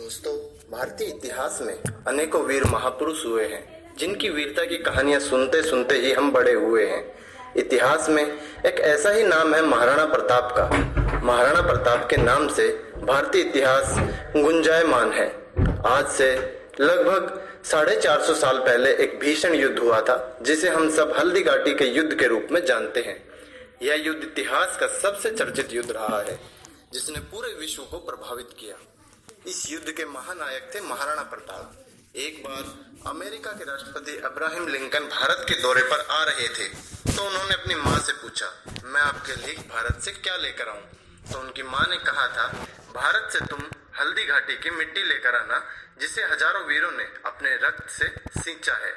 दोस्तों, भारतीय इतिहास में अनेकों वीर महापुरुष हुए हैं जिनकी वीरता की कहानियां सुनते सुनते ही हम बड़े हुए हैं। इतिहास में एक ऐसा ही नाम है महाराणा प्रताप का। महाराणा प्रताप के नाम से भारतीय इतिहास गुंजायमान है। आज से लगभग 450 साल पहले एक भीषण युद्ध हुआ था जिसे हम सब हल्दी घाटी के युद्ध के रूप में जानते हैं। यह युद्ध इतिहास का सबसे चर्चित युद्ध रहा है जिसने पूरे विश्व को प्रभावित किया। इस युद्ध के महानायक थे महाराणा प्रताप। एक बार अमेरिका के राष्ट्रपति अब्राहम लिंकन भारत के दौरे पर आ रहे थे तो उन्होंने अपनी माँ से पूछा, मैं आपके लिए भारत से क्या लेकर आऊं? तो उनकी माँ ने कहा था, भारत से तुम हल्दी घाटी की मिट्टी लेकर आना जिसे हजारों वीरों ने अपने रक्त से सींचा है।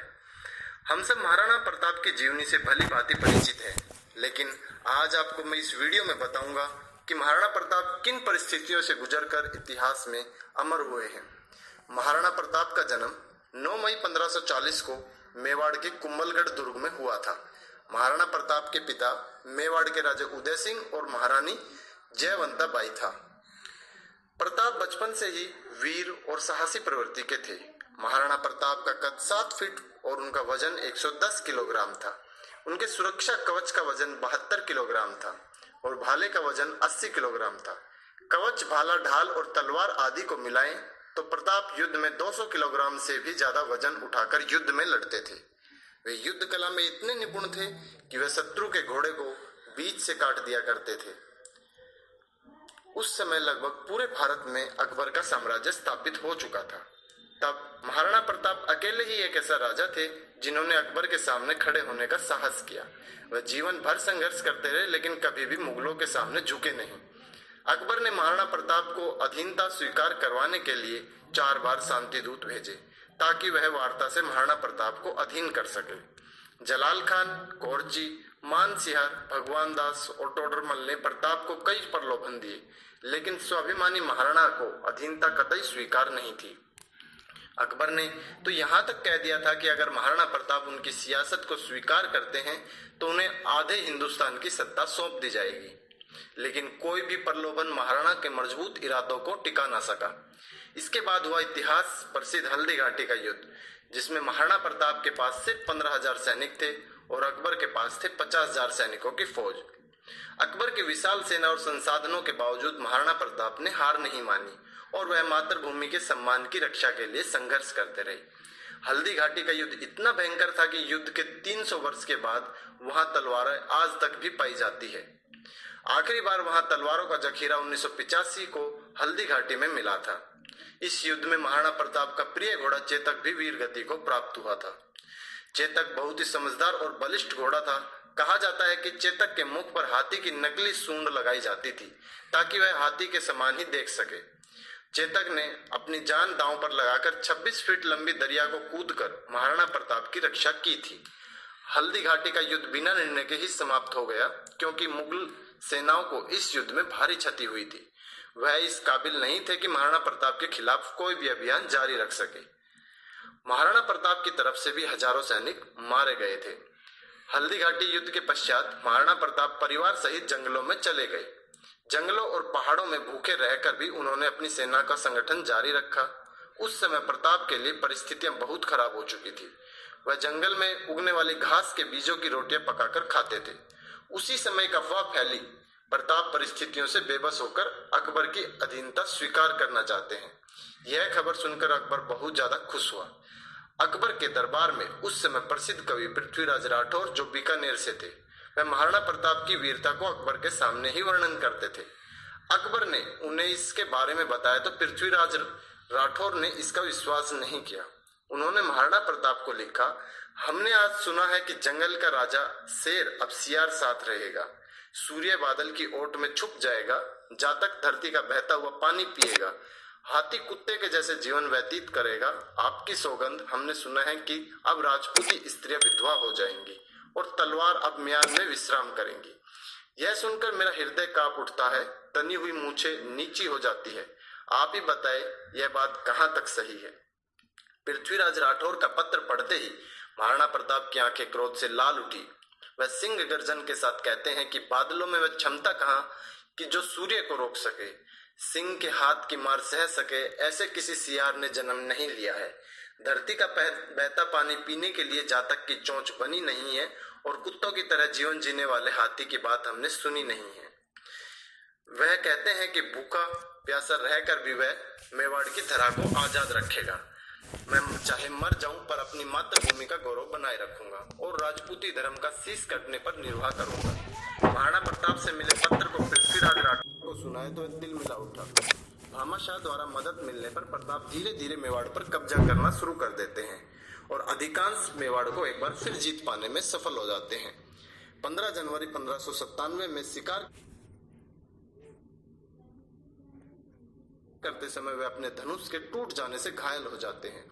हम सब महाराणा प्रताप की जीवनी से भली भांति परिचित हैं, लेकिन आज आपको मैं इस वीडियो में बताऊंगा कि महाराणा प्रताप किन परिस्थितियों से गुजरकर इतिहास में अमर हुए हैं। महाराणा प्रताप का जन्म 9 मई 1540 को मेवाड़ के कुंभलगढ़ दुर्ग में हुआ था। महाराणा प्रताप के पिता मेवाड़ के राजा उदय सिंह और महारानी जयवंता बाई था। प्रताप बचपन से ही वीर और साहसी प्रवृत्ति के थे। महाराणा प्रताप का कद 7 फीट और उनका वजन 110 किलोग्राम था। उनके सुरक्षा कवच का वजन 72 किलोग्राम था और भाले का वजन 80 किलोग्राम था। कवच, भाला, ढाल और तलवार आदि को मिलाएं तो प्रताप युद्ध में 200 किलोग्राम से भी ज्यादा वजन उठाकर युद्ध में लड़ते थे। वे युद्ध कला में इतने निपुण थे कि वे शत्रु के घोड़े को बीच से काट दिया करते थे। उस समय लगभग पूरे भारत में अकबर का साम्राज्य स्थापित हो चुका था। तब महाराणा प्रताप अकेले ही एक ऐसा राजा थे जिन्होंने अकबर के सामने खड़े होने का साहस किया। वह जीवन भर संघर्ष करते रहे लेकिन कभी भी मुगलों के सामने झुके नहीं। अकबर ने महाराणा प्रताप को अधीनता स्वीकार करवाने के लिए 4 बार शांति दूत भेजे ताकि वह वार्ता से महाराणा प्रताप को अधीन कर सके। जलाल खान, कोरची, मानसिंहर, भगवान दास और टोडरमल ने प्रताप को कई प्रलोभन दिए, लेकिन स्वाभिमानी महाराणा को अधीनता कतई स्वीकार नहीं थी। अकबर ने तो यहाँ तक कह दिया था कि अगर महाराणा प्रताप उनकी सियासत को स्वीकार करते हैं तो उन्हें आधे हिंदुस्तान की सत्ता सौंप दी जाएगी। लेकिन कोई भी प्रलोभन महाराणा के मजबूत इरादों को टिका ना सका। इसके बाद हुआ इतिहास प्रसिद्ध हल्दी घाटी का युद्ध, जिसमें महाराणा प्रताप के पास सिर्फ 15,000 सैनिक थे और अकबर के पास थे 50,000 सैनिकों की फौज। अकबर की विशाल सेना और संसाधनों के बावजूद महाराणा प्रताप ने हार नहीं मानी और वह मातृभूमि के सम्मान की रक्षा के लिए संघर्ष करते रहे। हल्दी घाटी का युद्ध इतना भयंकर था कि युद्ध के 300 वर्ष के बाद वहां तलवारें आज तक भी पाई जाती है। आखिरी बार वहां तलवारों का जखीरा 1985 को हल्दी घाटी में मिला था। इस युद्ध में महाराणा प्रताप का प्रिय घोड़ा चेतक भी वीर गति को प्राप्त हुआ था। चेतक बहुत ही समझदार और बलिष्ठ घोड़ा था। कहा जाता है कि चेतक के मुख पर हाथी की नकली सूंड लगाई जाती थी ताकि वह हाथी के समान ही देख सके। चेतक ने अपनी जान दांव पर लगाकर 26 फीट लंबी दरिया को कूदकर महाराणा प्रताप की रक्षा की थी। हल्दी घाटी का युद्ध बिना निर्णय के ही समाप्त हो गया क्योंकि मुगल सेनाओं को इस युद्ध में भारी क्षति हुई थी। वह इस काबिल नहीं थे कि महाराणा प्रताप के खिलाफ कोई भी अभियान जारी रख सके। महाराणा प्रताप की तरफ से भी हजारों सैनिक मारे गए थे। हल्दी घाटी युद्ध के पश्चात महाराणा प्रताप परिवार सहित जंगलों में चले गए। जंगलों और पहाड़ों में भूखे रहकर भी उन्होंने अपनी सेना का संगठन जारी रखा। उस समय प्रताप के लिए परिस्थितियां बहुत खराब हो चुकी थी। वह जंगल में उगने वाली घास के बीजों की रोटियां पकाकर खाते थे। उसी समय एक अफवाह फैली, प्रताप परिस्थितियों से बेबस होकर अकबर की अधीनता स्वीकार करना चाहते हैं। यह खबर सुनकर अकबर बहुत ज्यादा खुश हुआ। अकबर के दरबार में उस समय प्रसिद्ध कवि पृथ्वीराज राठौर, जो बीकानेर से थे, वह महाराणा प्रताप की वीरता को अकबर के सामने ही वर्णन करते थे। अकबर ने उन्हें इसके बारे में बताया तो पृथ्वीराज राठौर ने इसका विश्वास नहीं किया। उन्होंने महाराणा प्रताप को लिखा, हमने आज सुना है कि जंगल का राजा शेर अब सियार साथ रहेगा, सूर्य बादल की ओट में छुप जाएगा, जातक धरती का बहता हुआ पानी पिएगा, हाथी कुत्ते के जैसे जीवन व्यतीत करेगा। आपकी सौगंध, हमने सुना है कि अब राजपूती स्त्रियां विधवा हो जाएंगी और तलवार अब म्यान में विश्राम करेंगी। यह सुनकर मेरा हृदय कांप उठता है, तनी हुई मूछें नीची हो जाती है। आप ही बताए यह बात कहाँ तक सही है। पृथ्वीराज राठौर का पत्र पढ़ते ही महाराणा प्रताप की आंखें क्रोध से लाल उठी। वह सिंह गर्जन के साथ कहते हैं कि बादलों में वह क्षमता कहाँ कि जो सूर्य को रोक सके। सिंह के हाथ की मार सह सके ऐसे किसी सियार ने जन्म नहीं लिया है। धरती का बहता पानी पीने के लिए जातक की चोंच बनी नहीं है और कुत्तों की तरह जीवन जीने वाले हाथी की बात हमने सुनी नहीं है। वह कहते हैं कि भूखा प्यासा रहकर भी वह मेवाड़ की धरा को आजाद रखेगा। मैं चाहे मर जाऊं पर अपनी मातृभूमि का गौरव बनाए रखूंगा और राजपूती धर्म का शीश कटने पर निर्वाह करूंगा। महाराणा प्रताप से मिले पत्र को पृथ्वीराज राठौर को सुनाए तो दिल मिला उठा। भामाशाह द्वारा मदद मिलने पर प्रताप धीरे धीरे मेवाड़ पर कब्जा करना शुरू कर देते हैं और अधिकांश मेवाड़ को एक बार फिर जीत पाने में सफल हो जाते हैं। 15 जनवरी 1597 में शिकार करते समय वे अपने धनुष के टूट जाने से घायल हो जाते हैं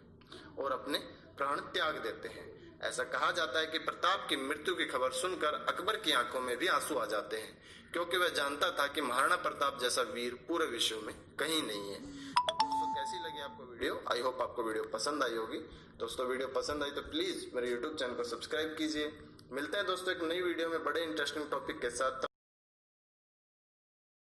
और अपने प्राण त्याग देते हैं। ऐसा कहा जाता है कि प्रताप की मृत्यु की खबर सुनकर अकबर की आंखों में भी आंसू आ जाते हैं, क्योंकि वह जानता था कि महाराणा प्रताप जैसा वीर पूरे विश्व में कहीं नहीं है। दोस्तों, कैसी लगी आपको वीडियो? आई होप आपको वीडियो पसंद आई होगी। दोस्तों, वीडियो पसंद आई तो प्लीज मेरे यूट्यूब चैनल को सब्सक्राइब कीजिए। मिलते हैं दोस्तों एक नई वीडियो में बड़े इंटरेस्टिंग टॉपिक के साथ।